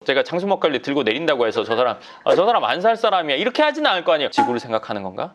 제가 장수 막걸리 들고 내린다고 해서 저 사람 안 살 사람이야 이렇게 하지는 않을 거 아니에요. 지구를 생각하는 건가?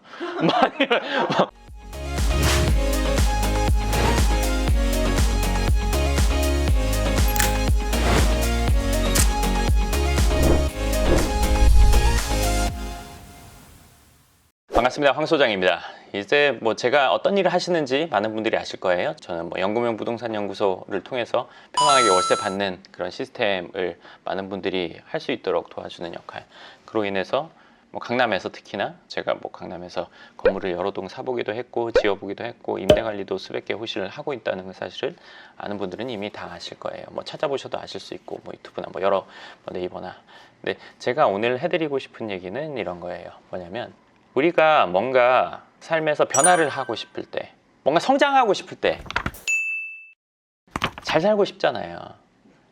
반갑습니다. 황 소장입니다. 이제 뭐 제가 어떤 일을 하시는지 많은 분들이 아실 거예요. 저는 뭐 연금형 부동산 연구소를 통해서 편안하게 월세 받는 그런 시스템을 많은 분들이 할 수 있도록 도와주는 역할. 그로 인해서 뭐 강남에서 특히나 제가 뭐 강남에서 건물을 여러 동 사보기도 했고 지어보기도 했고 임대 관리도 수백 개 호실을 하고 있다는 그 사실을 아는 분들은 이미 다 아실 거예요. 뭐 찾아보셔도 아실 수 있고 뭐 유튜브나 뭐 여러 뭐 네이버나. 근데 제가 오늘 해드리고 싶은 얘기는 이런 거예요. 뭐냐면 우리가 뭔가 삶에서 변화를 하고 싶을 때, 뭔가 성장하고 싶을 때 잘 살고 싶잖아요.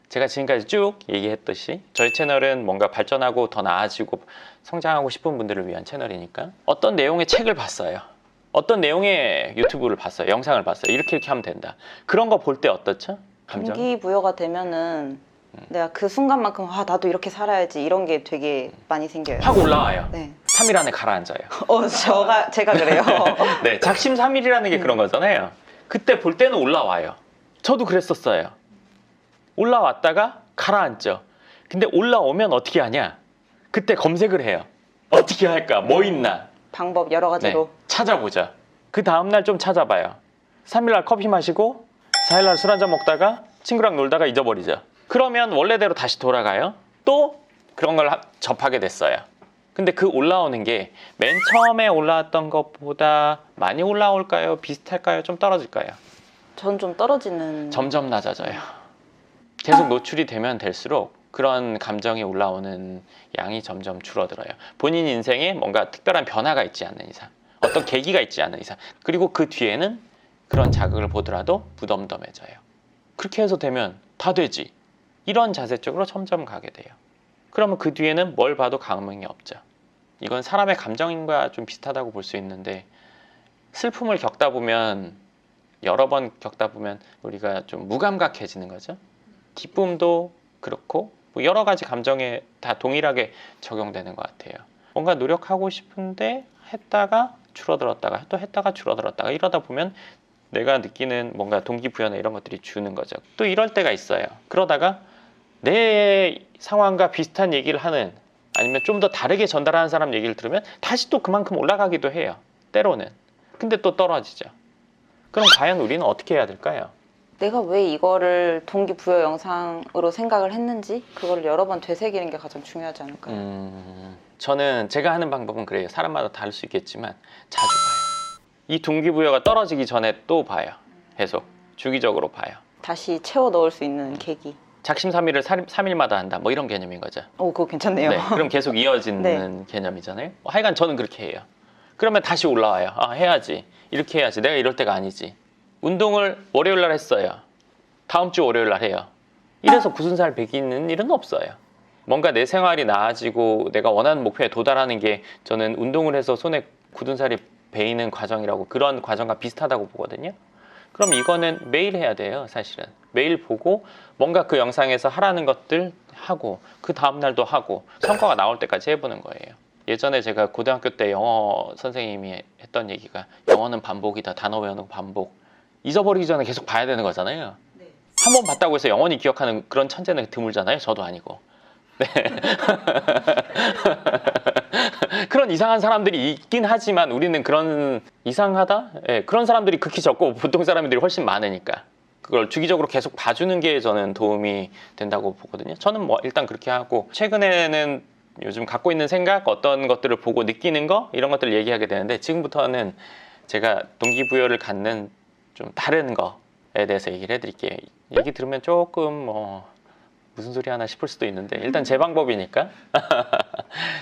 제가 지금까지 쭉 얘기했듯이 저희 채널은 뭔가 발전하고 더 나아지고 성장하고 싶은 분들을 위한 채널이니까 어떤 내용의 책을 봤어요. 어떤 내용의 유튜브를 봤어요. 영상을 봤어요. 이렇게 하면 된다. 그런 거 볼 때 어떻죠? 감정? 동기부여가 되면은 내가 그 순간만큼 나도 이렇게 살아야지 이런 게 되게 많이 생겨요. 확 올라와요. 네. 3일 안에 가라앉아요. 제가 그래요. 네, 작심 3일이라는 게 그런 거잖아요. 그때 볼 때는 올라와요. 저도 그랬었어요. 올라왔다가 가라앉죠. 근데 올라오면 어떻게 하냐? 그때 검색을 해요. 어떻게 할까? 뭐 있나? 방법 여러 가지로. 네, 찾아보자. 그 다음날 좀 찾아봐요. 3일날 커피 마시고 4일날 술 한잔 먹다가 친구랑 놀다가 잊어버리죠. 그러면 원래대로 다시 돌아가요. 또 그런 걸 접하게 됐어요. 근데 그 올라오는 게 맨 처음에 올라왔던 것보다 많이 올라올까요? 비슷할까요? 좀 떨어질까요? 전 좀 떨어지는. 점점 낮아져요. 계속 노출이 되면 될수록 그런 감정이 올라오는 양이 점점 줄어들어요. 본인 인생에 뭔가 특별한 변화가 있지 않는 이상, 어떤 계기가 있지 않는 이상, 그리고 그 뒤에는 그런 자극을 보더라도 무덤덤해져요. 그렇게 해서 되면 다 되지. 이런 자세 쪽으로 점점 가게 돼요. 그러면 그 뒤에는 뭘 봐도 감흥이 없죠. 이건 사람의 감정과 좀 비슷하다고 볼 수 있는데 슬픔을 겪다 보면 여러 번 겪다 보면 우리가 좀 무감각해지는 거죠. 기쁨도 그렇고 뭐 여러 가지 감정에 다 동일하게 적용되는 것 같아요. 뭔가 노력하고 싶은데 했다가 줄어들었다가 또 했다가 줄어들었다가 이러다 보면 내가 느끼는 뭔가 동기부여나 이런 것들이 주는 거죠. 또 이럴 때가 있어요. 그러다가 내 상황과 비슷한 얘기를 하는 아니면 좀 더 다르게 전달하는 사람 얘기를 들으면 다시 또 그만큼 올라가기도 해요. 때로는. 근데 또 떨어지죠. 그럼 과연 우리는 어떻게 해야 될까요? 내가 왜 이거를 동기부여 영상으로 생각을 했는지 그거를 여러 번 되새기는 게 가장 중요하지 않을까요? 저는 제가 하는 방법은 그래요. 사람마다 다를 수 있겠지만 자주 봐요. 이 동기부여가 떨어지기 전에 또 봐요. 계속 주기적으로 봐요. 다시 채워 넣을 수 있는 계기. 작심삼일을 3일마다 한다. 뭐 이런 개념인 거죠. 그거 괜찮네요. 네, 그럼 계속 이어지는 네. 개념이잖아요. 하여간 저는 그렇게 해요. 그러면 다시 올라와요. 해야지. 이렇게 해야지. 내가 이럴 때가 아니지. 운동을 월요일 날 했어요. 다음 주 월요일 날 해요. 이래서 굳은 살 배기는 일은 없어요. 뭔가 내 생활이 나아지고 내가 원하는 목표에 도달하는 게 저는 운동을 해서 손에 굳은 살이 배이는 과정이라고 그런 과정과 비슷하다고 보거든요. 그럼 이거는 매일 해야 돼요. 사실은. 매일 보고 뭔가 그 영상에서 하라는 것들 하고 그 다음날도 하고 성과가 나올 때까지 해보는 거예요. 예전에 제가 고등학교 때 영어 선생님이 했던 얘기가 영어는 반복이다. 단어 외우는 반복. 잊어버리기 전에 계속 봐야 되는 거잖아요. 네. 한 번 봤다고 해서 영원히 기억하는 그런 천재는 드물잖아요. 저도 아니고. 네. 그런 이상한 사람들이 있긴 하지만 우리는 그런 이상하다? 네, 그런 사람들이 극히 적고 보통 사람들이 훨씬 많으니까 그걸 주기적으로 계속 봐주는 게 저는 도움이 된다고 보거든요. 저는 뭐 일단 그렇게 하고 최근에는 요즘 갖고 있는 생각, 어떤 것들을 보고 느끼는 거 이런 것들을 얘기하게 되는데 지금부터는 제가 동기부여를 갖는 좀 다른 거에 대해서 얘기를 해드릴게요. 얘기 들으면 조금 무슨 소리 하나 싶을 수도 있는데 일단 제 방법이니까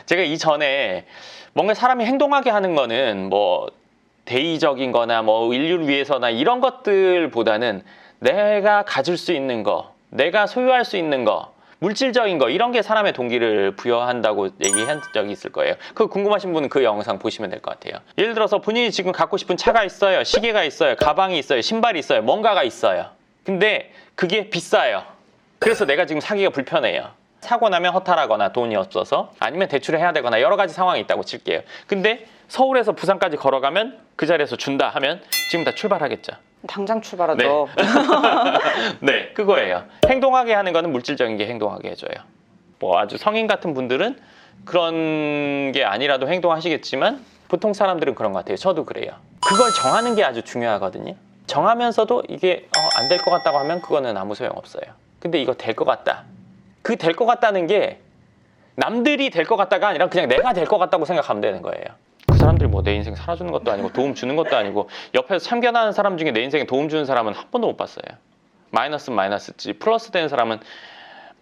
제가 이전에 뭔가 사람이 행동하게 하는 거는 뭐 대의적인 거나 뭐 인류를 위해서나 이런 것들보다는 내가 가질 수 있는 거, 내가 소유할 수 있는 거, 물질적인 거 이런 게 사람의 동기를 부여한다고 얘기한 적이 있을 거예요. 그거 궁금하신 분은 그 영상 보시면 될 것 같아요. 예를 들어서 본인이 지금 갖고 싶은 차가 있어요, 시계가 있어요, 가방이 있어요, 신발이 있어요, 뭔가가 있어요. 근데 그게 비싸요. 그래서 내가 지금 사기가 불편해요. 사고 나면 허탈하거나 돈이 없어서 아니면 대출을 해야 되거나 여러 가지 상황이 있다고 칠게요. 근데 서울에서 부산까지 걸어가면 그 자리에서 준다 하면 지금 다 출발하겠죠. 당장 출발하죠. 네, 그거예요. 행동하게 하는 거는 물질적인 게 행동하게 해줘요. 뭐 아주 성인 같은 분들은 그런 게 아니라도 행동하시겠지만 보통 사람들은 그런 것 같아요. 저도 그래요. 그걸 정하는 게 아주 중요하거든요. 정하면서도 이게 안 될 것 같다고 하면 그거는 아무 소용없어요. 근데 이거 될 것 같다. 그 될 것 같다는 게 남들이 될 것 같다가 아니라 그냥 내가 될 것 같다고 생각하면 되는 거예요. 그 사람들이 뭐 내 인생 살아주는 것도 아니고 도움 주는 것도 아니고 옆에서 참견하는 사람 중에 내 인생에 도움 주는 사람은 한 번도 못 봤어요. 마이너스는 마이너스지 플러스 되는 사람은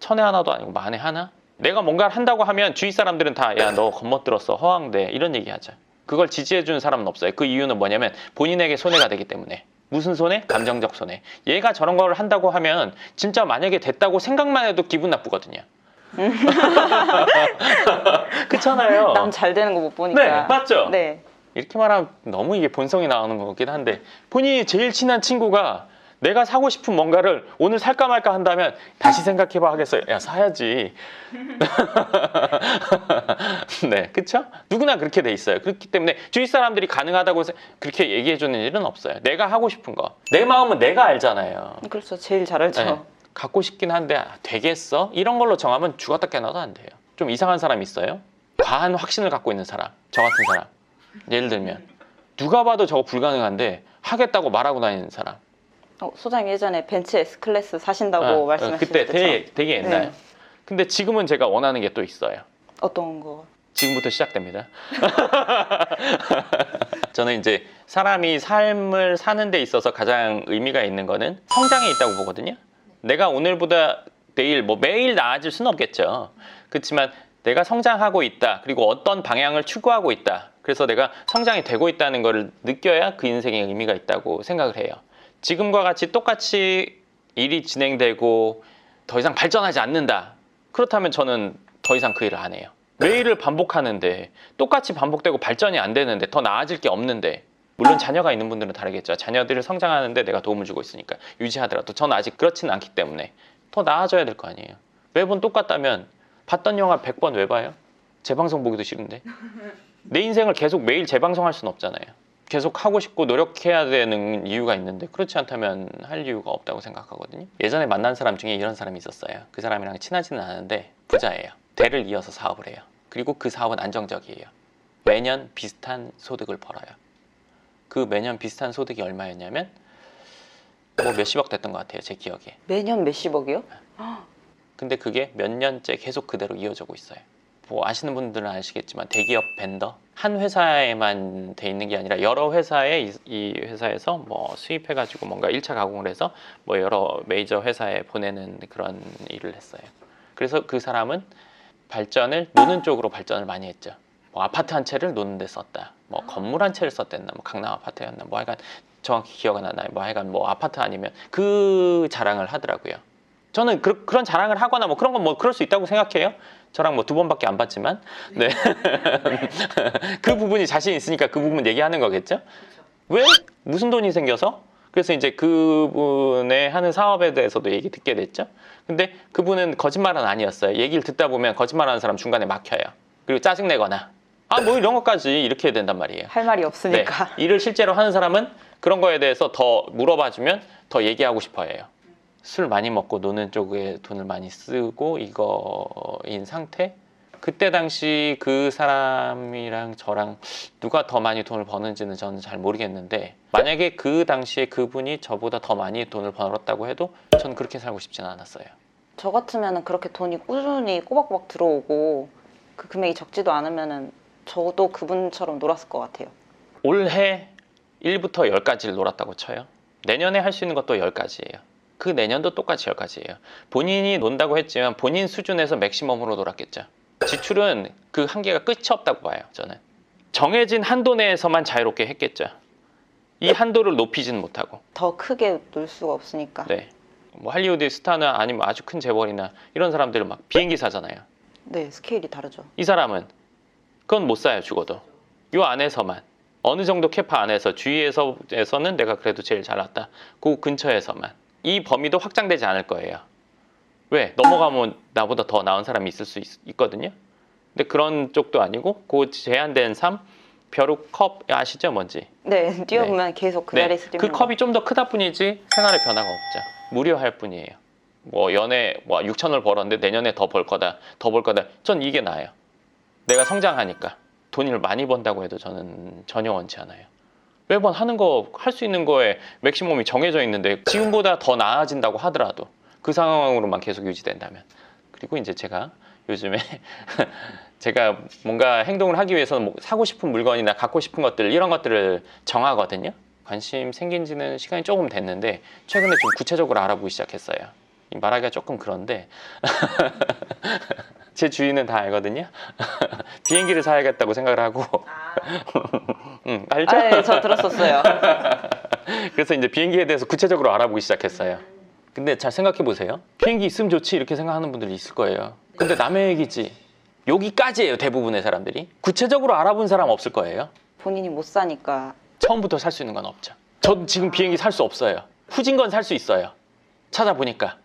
천에 하나도 아니고 만에 하나? 내가 뭔가를 한다고 하면 주위 사람들은 다 야 너 겁먹들었어 허황돼 이런 얘기 하죠. 그걸 지지해 주는 사람은 없어요. 그 이유는 뭐냐면 본인에게 손해가 되기 때문에. 무슨 손해? 감정적 손해. 얘가 저런 걸 한다고 하면 진짜 만약에 됐다고 생각만 해도 기분 나쁘거든요. 그렇잖아요. 남 잘 되는 거 못 보니까. 네, 맞죠? 네. 이렇게 말하면 너무 이게 본성이 나오는 것 같긴 한데 본인이 제일 친한 친구가 내가 사고 싶은 뭔가를 오늘 살까 말까 한다면 다시 생각해봐 하겠어요. 야 사야지. 네, 그렇죠? 누구나 그렇게 돼 있어요. 그렇기 때문에 주위 사람들이 가능하다고 그렇게 얘기해 주는 일은 없어요. 내가 하고 싶은 거. 내 마음은 내가 알잖아요. 그렇죠. 제일 잘 알죠. 네, 갖고 싶긴 한데 되겠어? 이런 걸로 정하면 죽었다 깨어나도 안 돼요. 좀 이상한 사람 있어요? 과한 확신을 갖고 있는 사람. 저 같은 사람. 예를 들면 누가 봐도 저거 불가능한데 하겠다고 말하고 다니는 사람. 소장님 예전에 벤츠 S클래스 사신다고 말씀하셨는데 그때 되게 옛날. 네. 근데 지금은 제가 원하는 게 또 있어요. 어떤 거? 지금부터 시작됩니다. 저는 이제 사람이 삶을 사는 데 있어서 가장 의미가 있는 거는 성장에 있다고 보거든요. 내가 오늘보다 내일 뭐 매일 나아질 수는 없겠죠. 그렇지만 내가 성장하고 있다. 그리고 어떤 방향을 추구하고 있다. 그래서 내가 성장이 되고 있다는 걸 느껴야 그 인생에 의미가 있다고 생각을 해요. 지금과 같이 똑같이 일이 진행되고 더 이상 발전하지 않는다. 그렇다면 저는 더 이상 그 일을 안 해요. 매일을 반복하는데 똑같이 반복되고 발전이 안 되는데 더 나아질 게 없는데 물론 자녀가 있는 분들은 다르겠죠. 자녀들을 성장하는데 내가 도움을 주고 있으니까 유지하더라도 저는 아직 그렇지는 않기 때문에 더 나아져야 될 거 아니에요. 매번 똑같다면 봤던 영화 100번 왜 봐요? 재방송 보기도 싫은데. 내 인생을 계속 매일 재방송할 수는 없잖아요. 계속 하고 싶고 노력해야 되는 이유가 있는데 그렇지 않다면 할 이유가 없다고 생각하거든요. 예전에 만난 사람 중에 이런 사람이 있었어요. 그 사람이랑 친하지는 않은데 부자예요. 대를 이어서 사업을 해요. 그리고 그 사업은 안정적이에요. 매년 비슷한 소득을 벌어요. 그 매년 비슷한 소득이 얼마였냐면 뭐 몇십억 됐던 것 같아요. 제 기억에. 매년 몇십억이요? 근데 그게 몇 년째 계속 그대로 이어지고 있어요. 뭐 아시는 분들은 아시겠지만 대기업 벤더 한 회사에만 돼 있는 게 아니라 여러 회사에 이 회사에서 뭐 수입해가지고 뭔가 1차 가공을 해서 뭐 여러 메이저 회사에 보내는 그런 일을 했어요. 그래서 그 사람은 발전을 노는 쪽으로 발전을 많이 했죠. 뭐 아파트 한 채를 노는 데 썼다. 뭐 건물 한 채를 썼댔나. 뭐 강남 아파트였나. 뭐 하여간 정확히 기억은 안 나요. 뭐 하여간 뭐 아파트 아니면 그 자랑을 하더라고요. 저는 그런 자랑을 하거나 뭐 그런 건 뭐 그럴 수 있다고 생각해요. 저랑 뭐 2번밖에 안 봤지만 네. 그 부분이 자신 있으니까 그 부분 얘기하는 거겠죠. 왜? 무슨 돈이 생겨서? 그래서 이제 그분의 하는 사업에 대해서도 얘기 듣게 됐죠. 근데 그분은 거짓말은 아니었어요. 얘기를 듣다 보면 거짓말하는 사람 중간에 막혀요. 그리고 짜증내거나 뭐 이런 것까지 이렇게 해야 된단 말이에요. 할 말이 없으니까. 네. 일을 실제로 하는 사람은 그런 거에 대해서 더 물어봐주면 더 얘기하고 싶어 해요. 술 많이 먹고 노는 쪽에 돈을 많이 쓰고 이거인 상태? 그때 당시 그 사람이랑 저랑 누가 더 많이 돈을 버는지는 저는 잘 모르겠는데 만약에 그 당시에 그분이 저보다 더 많이 돈을 벌었다고 해도 저는 그렇게 살고 싶지는 않았어요. 저 같으면 그렇게 돈이 꾸준히 꼬박꼬박 들어오고 그 금액이 적지도 않으면 저도 그분처럼 놀았을 것 같아요. 올해 1부터 10가지를 놀았다고 쳐요. 내년에 할 수 있는 것도 10가지예요. 그 내년도 똑같이 10가지예요. 본인이 논다고 했지만 본인 수준에서 맥시멈으로 놀았겠죠. 지출은 그 한계가 끝이 없다고 봐요. 저는 정해진 한도 내에서만 자유롭게 했겠죠. 이 한도를 높이지는 못하고 더 크게 놀 수가 없으니까. 네, 뭐 할리우드 스타나 아니면 아주 큰 재벌이나 이런 사람들은 막 비행기 사잖아요. 네, 스케일이 다르죠. 이 사람은 그건 못 사요. 죽어도 요 안에서만 어느 정도 캐파 안에서 주위에서는 내가 그래도 제일 잘 났다. 그 근처에서만 이 범위도 확장되지 않을 거예요. 왜? 넘어가면 나보다 더 나은 사람이 있을 수 있거든요. 근데 그런 쪽도 아니고 그 제한된 삶, 벼룩 컵 아시죠? 뭔지? 네, 뛰어보면 계속 그 자리에서 뛰는 그 컵이 좀 더 크다 뿐이지 생활에 변화가 없죠. 무료할 뿐이에요. 뭐 연애 뭐 6천을 벌었는데 내년에 더 벌 거다. 더 벌 거다. 전 이게 나아요. 내가 성장하니까 돈을 많이 번다고 해도 저는 전혀 원치 않아요. 매번 하는 거 할 수 있는 거에 맥시멈이 정해져 있는데 지금보다 더 나아진다고 하더라도 그 상황으로만 계속 유지된다면. 그리고 이제 제가 요즘에 제가 뭔가 행동을 하기 위해서는 뭐 사고 싶은 물건이나 갖고 싶은 것들 이런 것들을 정하거든요. 관심 생긴 지는 시간이 조금 됐는데 최근에 좀 구체적으로 알아보기 시작했어요. 말하기가 조금 그런데 제 주인은 다 알거든요. 비행기를 사야겠다고 생각을 하고 알죠? 네, 저 들었었어요. 그래서 이제 비행기에 대해서 구체적으로 알아보기 시작했어요. 근데 잘 생각해 보세요. 비행기 있으면 좋지 이렇게 생각하는 분들이 있을 거예요. 근데 남의 얘기지. 여기까지예요. 대부분의 사람들이. 구체적으로 알아본 사람 없을 거예요. 본인이 못 사니까. 처음부터 살 수 있는 건 없죠. 저도 지금 비행기 살 수 없어요. 후진 건 살 수 있어요. 찾아보니까.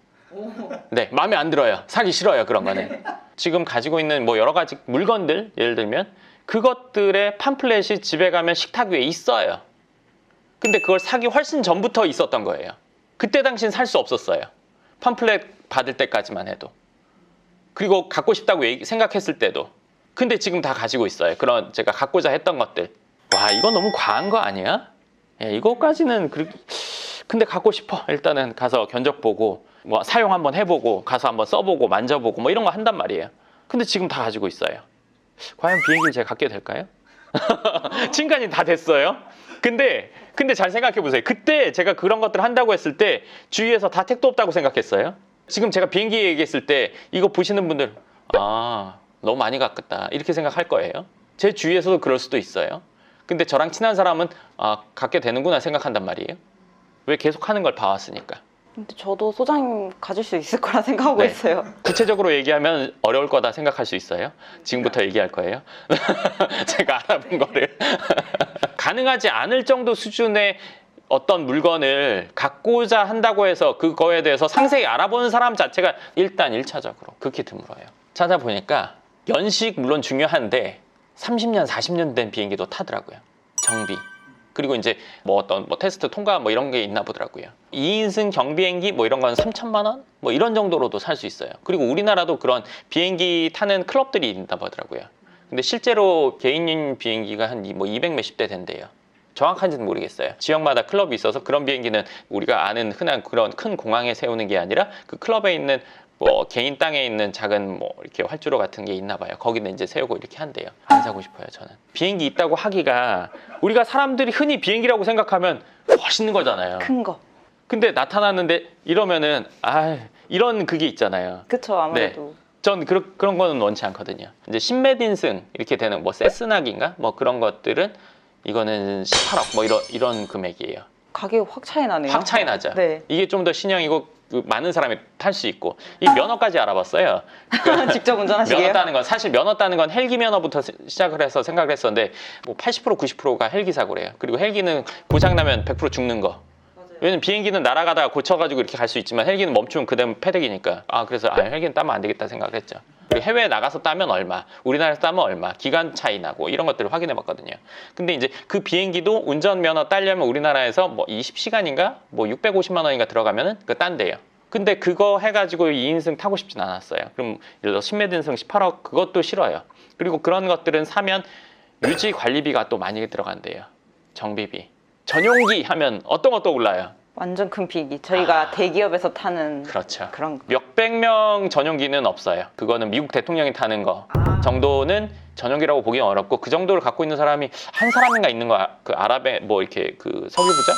네, 마음에 안 들어요. 사기 싫어요. 그런 거는. 지금 가지고 있는 뭐 여러 가지 물건들 예를 들면 그것들의 팜플렛이 집에 가면 식탁 위에 있어요. 근데 그걸 사기 훨씬 전부터 있었던 거예요. 그때 당시엔 살 수 없었어요. 팜플렛 받을 때까지만 해도. 그리고 갖고 싶다고 생각했을 때도. 근데 지금 다 가지고 있어요. 그런 제가 갖고자 했던 것들. 와, 이거 너무 과한 거 아니야? 예, 이거까지는 근데 갖고 싶어. 일단은 가서 견적 보고 뭐 사용 한번 해보고 가서 한번 써보고 만져보고 뭐 이런 거 한단 말이에요. 근데 지금 다 가지고 있어요. 과연 비행기를 제가 갖게 될까요? 지금까지 다 됐어요. 근데 잘 생각해 보세요. 그때 제가 그런 것들을 한다고 했을 때 주위에서 다 택도 없다고 생각했어요. 지금 제가 비행기 얘기했을 때 이거 보시는 분들 너무 많이 갖겠다 이렇게 생각할 거예요. 제 주위에서도 그럴 수도 있어요. 근데 저랑 친한 사람은 갖게 되는구나 생각한단 말이에요. 왜 계속 하는 걸 봐왔으니까. 근데 저도 소장님 가질 수 있을 거라 생각하고 네. 있어요. 구체적으로 얘기하면 어려울 거다 생각할 수 있어요. 지금부터 얘기할 거예요. 제가 알아본 거를. 가능하지 않을 정도 수준의 어떤 물건을 갖고자 한다고 해서 그거에 대해서 상세히 알아보는 사람 자체가 일단 1차적으로 극히 드물어요. 찾아보니까 연식 물론 중요한데 30년, 40년 된 비행기도 타더라고요. 정비. 그리고 이제 뭐 어떤 뭐 테스트 통과 뭐 이런 게 있나 보더라고요. 2인승 경비행기 뭐 이런 건 3천만 원? 뭐 이런 정도로도 살 수 있어요. 그리고 우리나라도 그런 비행기 타는 클럽들이 있나 보더라고요. 근데 실제로 개인 비행기가 한 뭐 200 몇십 대 된대요. 정확한지는 모르겠어요. 지역마다 클럽이 있어서 그런 비행기는 우리가 아는 흔한 그런 큰 공항에 세우는 게 아니라 그 클럽에 있는 뭐 개인 땅에 있는 작은 뭐 이렇게 활주로 같은 게 있나 봐요. 거기는 이제 세우고 이렇게 한대요. 안 사고 싶어요, 저는. 비행기 있다고 하기가 우리가 사람들이 흔히 비행기라고 생각하면 멋있는 거잖아요. 큰 거. 근데 나타났는데 이러면은 이런 그게 있잖아요. 그쵸, 아무래도. 전 그런 거는 원치 않거든요. 이제 10몇 인승 이렇게 되는 뭐 세스나기인가 뭐 그런 것들은 이거는 18억 뭐 이런 금액이에요. 가격이 확 차이 나네요. 확 차이 나죠. 네. 이게 좀 더 신형이고 많은 사람이 탈 수 있고 이 면허까지 알아봤어요. 직접 운전하시게요? 면허 따는 건 사실 면허 따는 건 헬기 면허부터 시작을 해서 생각을 했었는데 뭐 80% 90%가 헬기 사고래요. 그리고 헬기는 고장 나면 100% 죽는 거. 왜냐면 비행기는 날아가다가 고쳐가지고 이렇게 갈 수 있지만 헬기는 멈추면 그대로 패대기니까 그래서 헬기는 따면 안 되겠다 생각을 했죠. 그리고 해외에 나가서 따면 얼마, 우리나라에서 따면 얼마, 기간 차이 나고 이런 것들을 확인해 봤거든요. 근데 이제 그 비행기도 운전면허 따려면 우리나라에서 뭐 20시간인가 뭐 650만 원인가 들어가면은 그거 딴대요. 근데 그거 해가지고 2인승 타고 싶진 않았어요. 그럼 예를 들어 10몇 인승 18억 그것도 싫어요. 그리고 그런 것들은 사면 유지 관리비가 또 많이 들어간대요. 정비비. 전용기 하면 어떤 거 떠올라요? 완전 큰 비행기. 저희가 대기업에서 타는 그렇죠. 그런 거. 몇백 명 전용기는 없어요. 그거는 미국 대통령이 타는 거 정도는 전용기라고 보기 어렵고 그 정도를 갖고 있는 사람이 한 사람인가 있는 거 그 아랍의 뭐 이렇게 그 석유부자?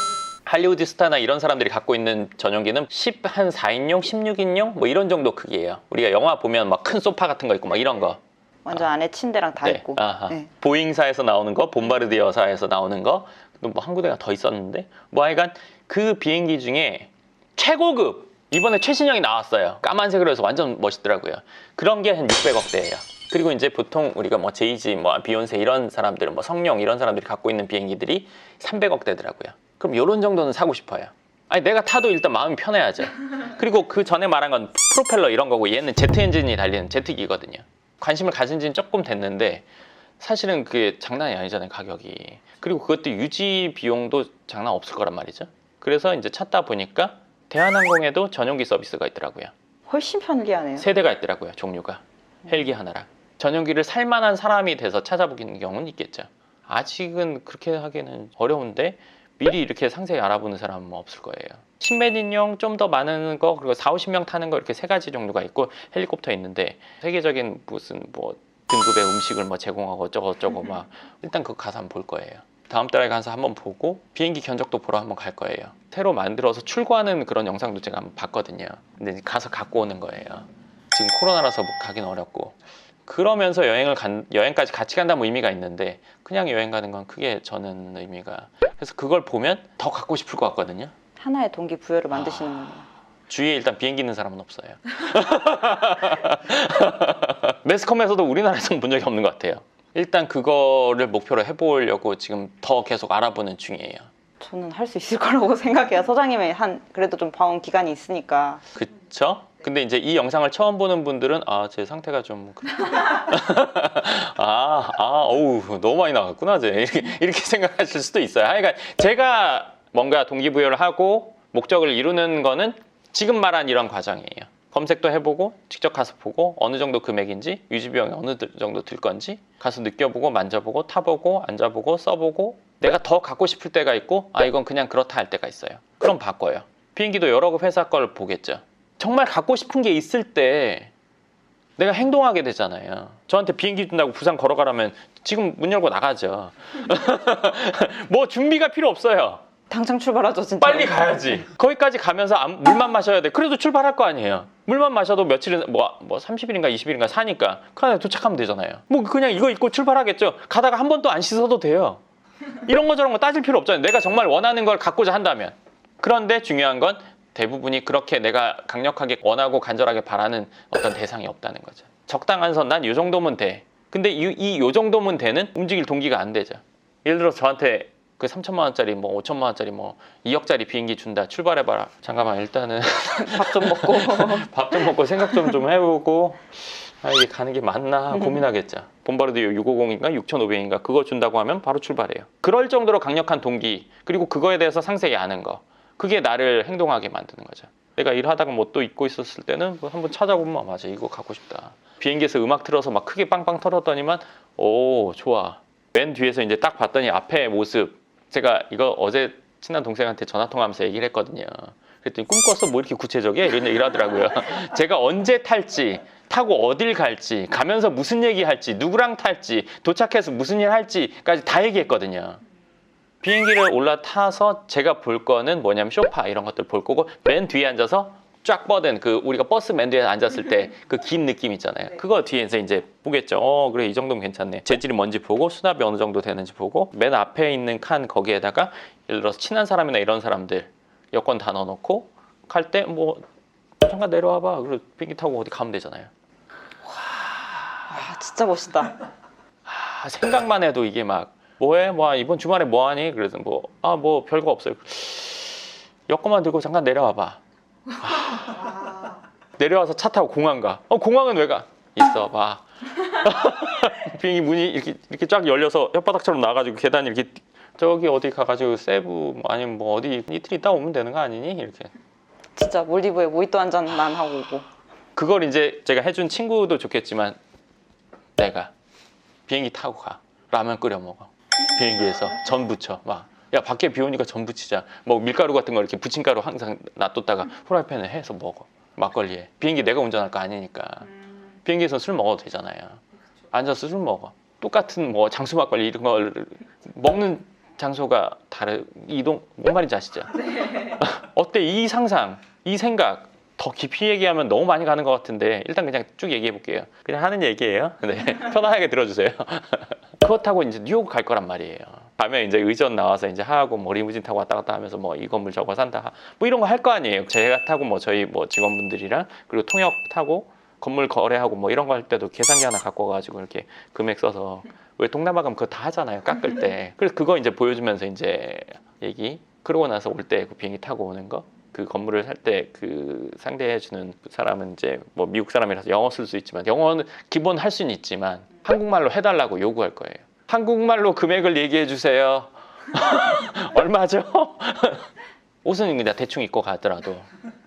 할리우드 스타나 이런 사람들이 갖고 있는 전용기는 4인용, 16인용 뭐 이런 정도 크기예요. 우리가 영화 보면 막 큰 소파 같은 거 있고 막 이런 거. 완전 안에 침대랑 다 있고. 네. 보잉사에서 나오는 거, 봄바르디어사에서 나오는 거, 또 뭐 한 구대가 더 있었는데, 뭐 하여간 그 비행기 중에 최고급 이번에 최신형이 나왔어요. 까만색으로 해서 완전 멋있더라고요. 그런 게 한 600억대예요. 그리고 이제 보통 우리가 뭐 제이지, 뭐 비욘세 이런 사람들은 뭐 성룡 이런 사람들이 갖고 있는 비행기들이 300억대더라고요. 그럼 이런 정도는 사고 싶어요. 아니 내가 타도 일단 마음이 편해야죠. 그리고 그 전에 말한 건 프로펠러 이런 거고 얘는 제트 엔진이 달리는 제트기거든요. 관심을 가진 지는 조금 됐는데 사실은 그게 장난이 아니잖아요, 가격이. 그리고 그것도 유지 비용도 장난 없을 거란 말이죠. 그래서 이제 찾다 보니까 대한항공에도 전용기 서비스가 있더라고요. 훨씬 편리하네요. 세대가 있더라고요, 종류가. 헬기 하나랑. 전용기를 살 만한 사람이 돼서 찾아보기는 경우는 있겠죠. 아직은 그렇게 하기는 어려운데 미리 이렇게 상세히 알아보는 사람은 없을 거예요. 10몇 인용 좀 더 많은 거 그리고 4, 50명 타는 거 이렇게 세 가지 종류가 있고 헬리콥터 있는데 세계적인 무슨 뭐 등급의 음식을 뭐 제공하고 어쩌고 막 일단 그거 가서 한번 볼 거예요. 다음 달에 가서 한번 보고 비행기 견적도 보러 한번 갈 거예요. 새로 만들어서 출고하는 그런 영상도 제가 한번 봤거든요. 근데 가서 갖고 오는 거예요. 지금 코로나라서 뭐 가긴 어렵고 그러면서 여행까지 같이 간다면 의미가 있는데 그냥 여행 가는 건 크게 저는 의미가 그래서 그걸 보면 더 갖고 싶을 것 같거든요. 하나의 동기부여를 만드시는군요. 주위에 일단 비행기 있는 사람은 없어요. 매스컴에서도 우리나라에서는 본 적이 없는 것 같아요. 일단 그거를 목표로 해보려고 지금 더 계속 알아보는 중이에요. 저는 할 수 있을 거라고 생각해요. 서장님의 그래도 좀 봐온 기간이 있으니까. 그쵸? 근데 이제 이 영상을 처음 보는 분들은 제 상태가 좀 어우 너무 많이 나갔구나 쟤 이렇게 생각하실 수도 있어요. 하여간 제가 뭔가 동기부여를 하고 목적을 이루는 거는 지금 말한 이런 과정이에요. 검색도 해보고 직접 가서 보고 어느 정도 금액인지 유지비용이 어느 정도 들 건지 가서 느껴보고 만져보고 타보고 앉아보고 써보고 내가 더 갖고 싶을 때가 있고 이건 그냥 그렇다 할 때가 있어요. 그럼 바꿔요. 비행기도 여러 회사 걸 보겠죠. 정말 갖고 싶은 게 있을 때 내가 행동하게 되잖아요. 저한테 비행기 준다고 부산 걸어가라면 지금 문 열고 나가죠. 뭐 준비가 필요 없어요. 당장 출발하죠, 진짜. 빨리 가야지. 거기까지 가면서 물만 마셔야 돼. 그래도 출발할 거 아니에요. 물만 마셔도 며칠은 뭐 30일인가 20일인가 사니까 그 안에 도착하면 되잖아요. 뭐 그냥 이거 입고 출발하겠죠. 가다가 한 번도 안 씻어도 돼요. 이런 거 저런 거 따질 필요 없잖아요. 내가 정말 원하는 걸 갖고자 한다면. 그런데 중요한 건 대부분이 그렇게 내가 강력하게 원하고 간절하게 바라는 어떤 대상이 없다는 거죠. 적당한 선 난 이 정도면 돼. 근데 이 정도면 되는 움직일 동기가 안 되죠. 예를 들어서 저한테 그 3천만 원짜리 뭐 5천만 원짜리 뭐 2억짜리 비행기 준다 출발해봐라. 잠깐만 일단은 밥 좀 먹고. 밥 좀 먹고 생각 좀 해보고 이게 가는 게 맞나 고민하겠죠. 본바르디오 650인가 6,500인가 그거 준다고 하면 바로 출발해요. 그럴 정도로 강력한 동기 그리고 그거에 대해서 상세히 아는 거 그게 나를 행동하게 만드는 거죠. 내가 일하다가 뭐 또 잊고 있었을 때는 뭐 한번 찾아보면 맞아 이거 갖고 싶다. 비행기에서 음악 틀어서 막 크게 빵빵 터졌더니만 오 좋아. 맨 뒤에서 이제 딱 봤더니 앞에 모습 제가 이거 어제 친한 동생한테 전화통화하면서 얘기를 했거든요. 그랬더니 꿈꿨어? 뭐 이렇게 구체적이야? 이런 얘기를 하더라고요. 제가 언제 탈지 타고 어딜 갈지 가면서 무슨 얘기할지 누구랑 탈지 도착해서 무슨 일 할지까지 다 얘기했거든요. 비행기를 올라타서 제가 볼 거는 뭐냐면 소파 이런 것들 볼 거고 맨 뒤에 앉아서 쫙 뻗은 그 우리가 버스 맨 뒤에 앉았을 때 그 긴 느낌 있잖아요. 그거 뒤에서 이제 보겠죠. 그래 이 정도면 괜찮네. 재질이 뭔지 보고 수납이 어느 정도 되는지 보고 맨 앞에 있는 칸 거기에다가 예를 들어서 친한 사람이나 이런 사람들 여권 다 넣어놓고 갈 때 뭐 잠깐 내려와봐. 그리고 비행기 타고 어디 가면 되잖아요. 와, 진짜 멋있다. 생각만 해도 이게 막 뭐해? 뭐 이번 주말에 뭐 하니? 그래서 뭐 별거 없어요. 여권만 들고 잠깐 내려와봐. 내려와서 차 타고 공항 가. 공항은 왜 가? 있어봐. 비행기 문이 이렇게 쫙 열려서 혓바닥처럼 나가지고 계단 이렇게 저기 어디 가가지고 세부 뭐 아니면 뭐 어디 이틀 있다 오면 되는 거 아니니? 이렇게. 진짜 몰디브에 모히또 한 잔만 하고 오고. 그걸 이제 제가 해준 친구도 좋겠지만 내가 비행기 타고 가. 라면 끓여 먹어. 비행기에서 전 부쳐. 야 밖에 비 오니까 전 부치자. 뭐 밀가루 같은 거 이렇게 부침가루 항상 놔뒀다가 후라이팬에 해서 먹어. 막걸리에. 비행기 내가 운전할 거 아니니까. 비행기에서 술 먹어도 되잖아요. 앉아서 술 먹어. 똑같은 뭐 장수 막걸리 이런 걸 먹는 장소가 이동 뭔 말인지 아시죠? 네. 어때 이 상상, 이 생각 더 깊이 얘기하면 너무 많이 가는 것 같은데 일단 그냥 쭉 얘기해 볼게요. 그냥 하는 얘기예요. 네, 편안하게 들어주세요. 그렇다고 이제 뉴욕 갈 거란 말이에요. 가면 이제 의전 나와서 이제 하고 뭐 리무진 타고 왔다 갔다 하면서 뭐 이 건물 저거 산다 뭐 이런 거 할 거 아니에요. 제가 타고 뭐 저희 뭐 직원분들이랑 그리고 통역 타고 건물 거래하고 뭐 이런 거 할 때도 계산기 하나 갖고 와가지고 이렇게 금액 써서 왜 동남아 가면 그거 다 하잖아요. 깎을 때. 그래서 그거 이제 보여주면서 이제 얘기 그러고 나서 올 때 그 비행기 타고 오는 거, 그 건물을 살 때 그 상대해주는 사람은 이제 뭐 미국 사람이라서 영어 쓸 수 있지만 영어는 기본 할 수는 있지만 한국말로 해달라고 요구할 거예요. 한국말로 금액을 얘기해 주세요. 얼마죠? 옷은 그냥 대충 입고 가더라도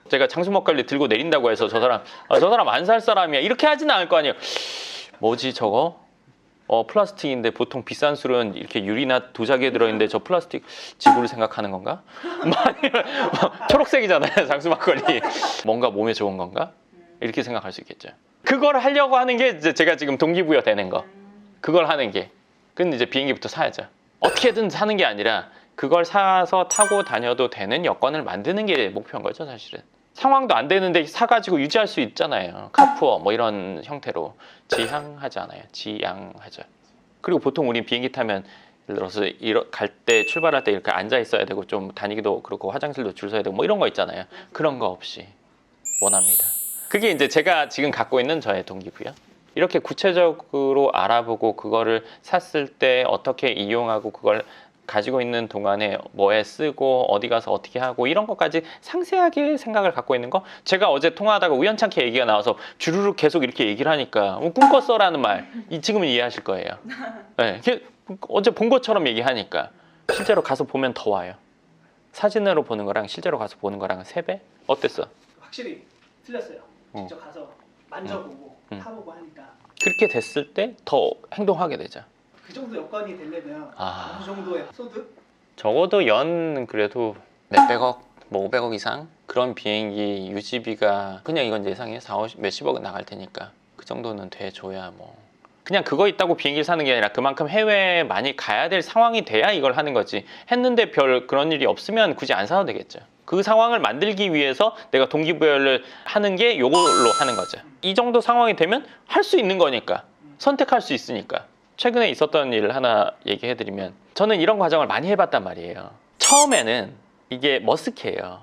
제가 장수 먹갈리 들고 내린다고 해서 저 사람 안 살 사람이야 이렇게 하지는 않을 거 아니에요. 뭐지 저거? 플라스틱인데 보통 비싼 술은 이렇게 유리나 도자기에 들어있는데 저 플라스틱 지구를 생각하는 건가? 초록색이잖아요 장수 막걸리. 뭔가 몸에 좋은 건가? 이렇게 생각할 수 있겠죠. 그걸 하려고 하는 게 이제 제가 지금 동기부여 되는 거. 그걸 하는 게. 근데 이제 비행기부터 사야죠. 어떻게든 사는 게 아니라 그걸 사서 타고 다녀도 되는 여건을 만드는 게 목표인 거죠 사실은. 상황도 안 되는데 사가지고 유지할 수 있잖아요. 카푸어 뭐 이런 형태로 지향하잖아요. 지향하죠. 그리고 보통 우리 비행기 타면 예를 들어서 갈 때 출발할 때 이렇게 앉아 있어야 되고 좀 다니기도 그렇고 화장실도 줄 서야 되고 뭐 이런 거 있잖아요. 그런 거 없이 원합니다. 그게 이제 제가 지금 갖고 있는 저의 동기부여. 이렇게 구체적으로 알아보고 그거를 샀을 때 어떻게 이용하고 그걸 가지고 있는 동안에 뭐에 쓰고 어디 가서 어떻게 하고 이런 것까지 상세하게 생각을 갖고 있는 거. 제가 어제 통화하다가 우연찮게 얘기가 나와서 주르륵 계속 이렇게 얘기를 하니까 꿈꿨어라는 말 지금은 이해하실 거예요. 네, 어제 본 것처럼 얘기하니까 실제로 가서 보면 더 와요. 사진으로 보는 거랑 실제로 가서 보는 거랑 3배? 어땠어? 확실히 틀렸어요. 직접 가서 만져보고 타보고 하니까 그렇게 됐을 때 더 행동하게 되죠. 그 정도 여건이 되려면 아. 어느 정도의 소득? 적어도 연 그래도 몇백억, 뭐 500억 이상 그런 비행기 유지비가 그냥 이건 예상해 40, 몇십억은 나갈 테니까 그 정도는 돼줘야 뭐 그냥 그거 있다고 비행기를 사는 게 아니라 그만큼 해외에 많이 가야 될 상황이 돼야 이걸 하는 거지. 했는데 별 그런 일이 없으면 굳이 안 사도 되겠죠. 그 상황을 만들기 위해서 내가 동기부여를 하는 게 요걸로 하는 거죠. 이 정도 상황이 되면 할 수 있는 거니까 선택할 수 있으니까. 최근에 있었던 일을 하나 얘기해드리면 저는 이런 과정을 많이 해봤단 말이에요. 처음에는 이게 머쓱해요.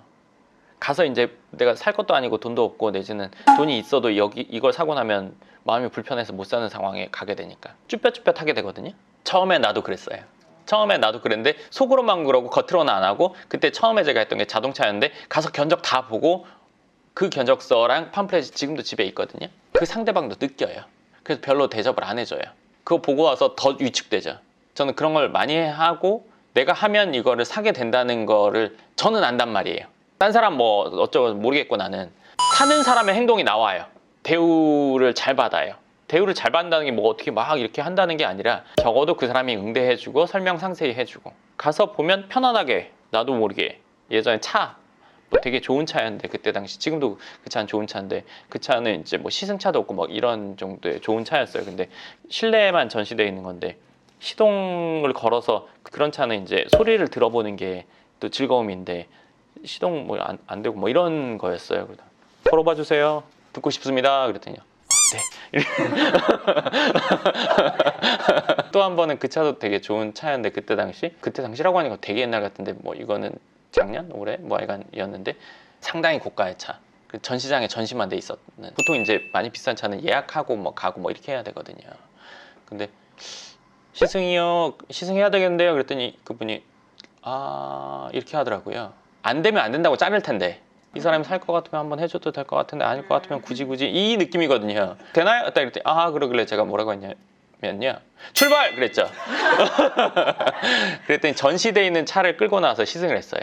가서 이제 내가 살 것도 아니고 돈도 없고 내지는 돈이 있어도 이걸 사고 나면 마음이 불편해서 못 사는 상황에 가게 되니까 쭈뼛쭈뼛 하게 되거든요. 처음에 나도 그랬어요. 처음에 나도 그랬는데 속으로만 그러고 겉으로는 안 하고 그때 처음에 제가 했던 게 자동차였는데 가서 견적 다 보고 그 견적서랑 팜플렛이 지금도 집에 있거든요. 그 상대방도 느껴요. 그래서 별로 대접을 안 해줘요. 그거 보고 와서 더 위축되죠. 저는 그런 걸 많이 하고 내가 하면 이거를 사게 된다는 거를 저는 안단 말이에요. 딴 사람 뭐 어쩌고 모르겠고 나는 사는 사람의 행동이 나와요. 대우를 잘 받아요. 대우를 잘 받는다는 게 뭐 어떻게 막 이렇게 한다는 게 아니라 적어도 그 사람이 응대해주고 설명 상세히 해주고 가서 보면 편안하게 나도 모르게 예전에 차 뭐 되게 좋은 차였는데 그때 당시 지금도 그 차는 좋은 차인데 그 차는 이제 뭐 시승차도 없고 막 이런 정도의 좋은 차였어요. 근데 실내에만 전시되어 있는 건데 시동을 걸어서 그런 차는 이제 소리를 들어보는 게 또 즐거움인데 시동 뭐 안 되고 뭐 이런 거였어요. 그래서 걸어봐 주세요. 듣고 싶습니다. 그랬더니 네. 또 한 번은 그 차도 되게 좋은 차였는데 그때 당시라고 하니까 되게 옛날 같은데 뭐 이거는 작년 올해 뭐 하여간이었는데 상당히 고가의 차. 그 전시장에 전시만 돼 있었는. 보통 이제 많이 비싼 차는 예약하고 뭐 가고 뭐 이렇게 해야 되거든요. 근데 시승이요, 시승해야 되겠는데요. 그랬더니 그분이 이렇게 하더라고요. 안 되면 안 된다고 자를 텐데 이 사람이 살 것 같으면 한번 해줘도 될 것 같은데 아닐 것 같으면 굳이 이 느낌이거든요. 되나요? 딱 이랬더니 그러길래 제가 뭐라고 했냐면요 출발! 그랬죠. 그랬더니 전시돼 있는 차를 끌고 나와서 시승을 했어요.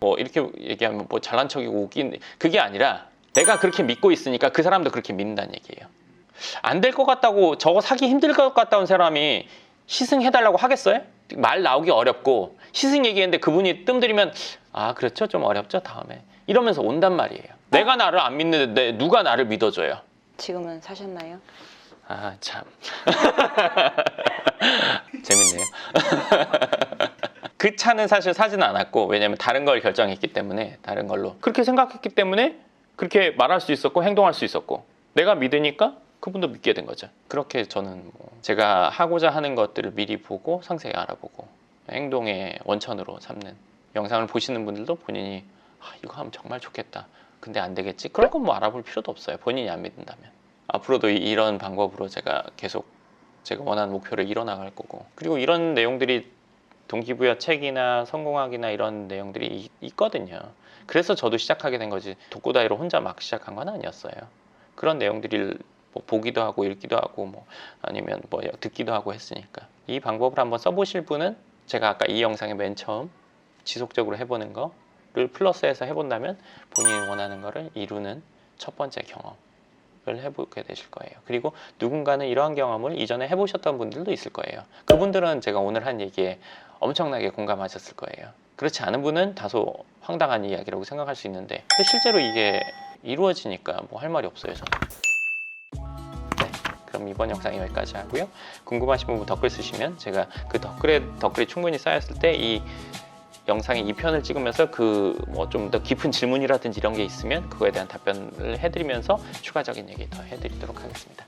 뭐 이렇게 얘기하면 뭐 잘난 척이고 웃긴 그게 아니라 내가 그렇게 믿고 있으니까 그 사람도 그렇게 믿는다는 얘기예요. 안 될 것 같다고 저거 사기 힘들 것 같다는 사람이 시승해달라고 하겠어요? 말 나오기 어렵고 시승 얘기했는데 그분이 뜸들이면 그렇죠 좀 어렵죠 다음에 이러면서 온단 말이에요. 내가 나를 안 믿는데 누가 나를 믿어줘요. 지금은 사셨나요? 참 재밌네요. 그 차는 사실 사지는 않았고 왜냐면 다른 걸 결정했기 때문에 다른 걸로 그렇게 생각했기 때문에 그렇게 말할 수 있었고 행동할 수 있었고 내가 믿으니까 그분도 믿게 된 거죠. 그렇게 저는 제가 하고자 하는 것들을 미리 보고 상세히 알아보고 행동의 원천으로 삼는 영상을 보시는 분들도 본인이 이거 하면 정말 좋겠다. 근데 안 되겠지? 그런 건 뭐 알아볼 필요도 없어요. 본인이 안 믿는다면. 앞으로도 이런 방법으로 제가 계속 제가 원하는 목표를 이뤄나갈 거고 그리고 이런 내용들이 동기부여 책이나 성공학이나 이런 내용들이 있거든요. 그래서 저도 시작하게 된 거지 독고다이로 혼자 막 시작한 건 아니었어요. 그런 내용들을 뭐 보기도 하고 읽기도 하고 뭐 아니면 뭐 듣기도 하고 했으니까 이 방법을 한번 써보실 분은 제가 아까 이 영상의 맨 처음 지속적으로 해보는 거를 플러스해서 해본다면 본인이 원하는 거를 이루는 첫 번째 경험을 해보게 되실 거예요. 그리고 누군가는 이러한 경험을 이전에 해보셨던 분들도 있을 거예요. 그분들은 제가 오늘 한 얘기에 엄청나게 공감하셨을 거예요. 그렇지 않은 분은 다소 황당한 이야기라고 생각할 수 있는데 실제로 이게 이루어지니까 뭐 할 말이 없어요 저는. 네, 그럼 이번 영상 여기까지 하고요. 궁금하신 부분 댓글 쓰시면 제가 그 댓글이 충분히 쌓였을 때 이 영상의 2편을 찍으면서 그 뭐 좀 더 깊은 질문이라든지 이런 게 있으면 그거에 대한 답변을 해드리면서 추가적인 얘기 더 해드리도록 하겠습니다.